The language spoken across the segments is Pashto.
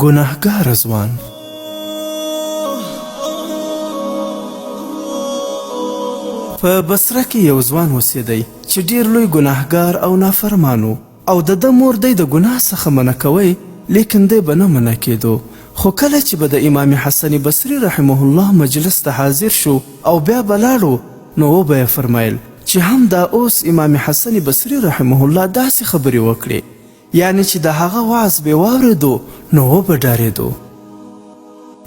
ګناهګار ځوان په بصره کې یو ځوان اوسېدی چې ډېر لوی ګناهګار او نافرمان و او د ده مور دی د ګناه څخه منع کوی لیکن دی به نه منع کېدو خو کله چې به د امام حسن بصري رحمه الله مجلس ته حاضر شو او بیا به لاړو نو وبه یې فرمایل چې هم دا اوس امام حسن بصري رحمه الله داسې خبرې وکړې یعنی چې د هغه وعظ به واورېدو نو وبه ډارېدو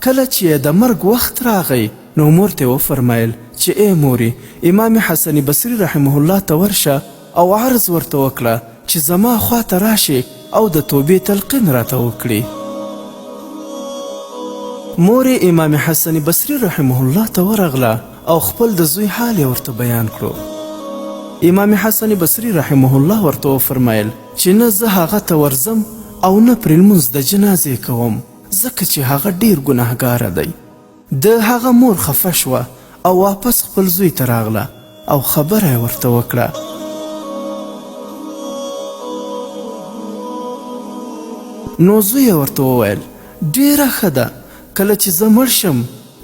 کله چې د مرګ وخت راغی نو مور ته وفرمایل چې ای مورې امام حسن بصري رحمه الله ته ورشه او عرض ورته وکړه چې زما خواته راشي او د توبې تلقین راته وکړي مور امام حسن بصري رحمه الله ته ورغله او خپل د زوی حال یې ورته بیان کړو امام حسن بصري رحمه الله ورته وفرمایل چې نه زه هغه ته ورځم او نه پرې لمونځ د جنازې کوم ځکه چې هغه ډیر ګناهګاره دی د هغه مور خفه شوه او واپس خپل زوی ته راغله او خبره یې ورته وکړه نو زوی یې ورته وویل ډیره ښه ده کله چې زه مړ شم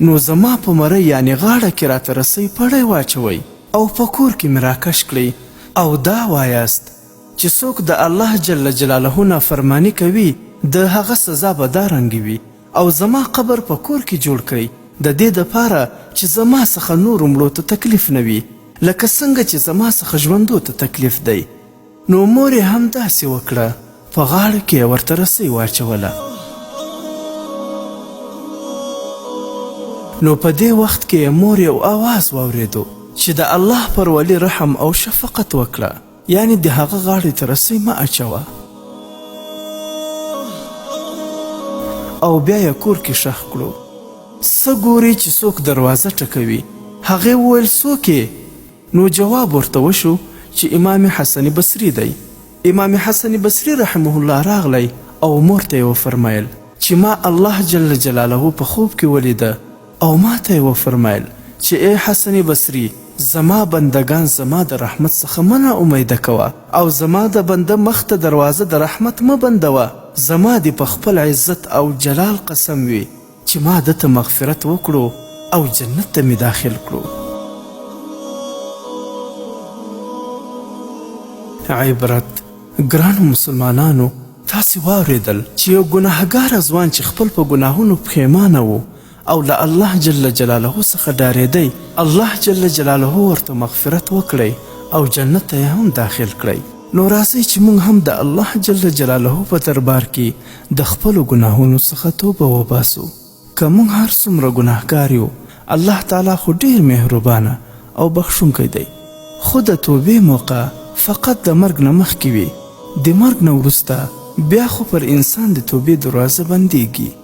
نو زما په مرۍ یعنې غاړه کې راته رسۍ پړی واچوئ او په کور کې مې راکش کړئ او دا وایاست چې څوک د الله جل جلاله نافرماني کوي د هغه سزا به دا رنګې وي او زما قبر په کور کې جوړ کړئ د دې دپاره چې زما څخه نورو مړو ته تکلیف نه وي لکه څنګه چې زما څخه ژوندو ته تکلیف دی نو مور یې هم داسې وکړه په غاړه کې یې ورته رسۍ واچوله نو په دې وخت کې مور یو آواز واورېدو چې د الله پر ولی رحم او شفقت وکړه یعنی د هغه غاړې ته رسۍ مه اچوه او بیا یې کور کې ښخ کړو څه ګوري چې څوک دروازه ټکوي هغې وویل څوک نو جواب ورته وشو چې امام حسن بصري دی امام حسن بصري رحمه الله راغلی او مور ته یې وفرمایل چې ما الله جل جلاله په خوب کې ولیده او ما ته یې وفرمایل چې ای حسن بصري زما بندگان زما د رحمت څخه منه امیده کوه او زما د بنده مخ ته دروازه د رحمت مه بندوه زما دې په خپل عزت او جلال قسم وي چې ما دته مغفرت وکړو او جنت ته مې داخل کړو عبرت ګرانو مسلمانانو تاسې واورېدل چې یو ګناهګاره ځوان چې خپل په ګناهونو پښیمانه و او له الله جل جلاله څخه ډارېدی الله جل جلاله ورته مغفرت وکړی او جنت ته هم داخل کړی نو راځئ چې موږ هم د الله جل جلاله په دربار کې د خپلو ګناهونو څخه توبه وباسو که موږ هر څومره ګناهګار یو الله تعالی خو ډیر مهربانه او بخښونکی دی خو د توبې موقع فقط د مرګ نه مخکې وي د مرګ نه وروسته بیا خو پر انسان د توبې دروازه بندیږي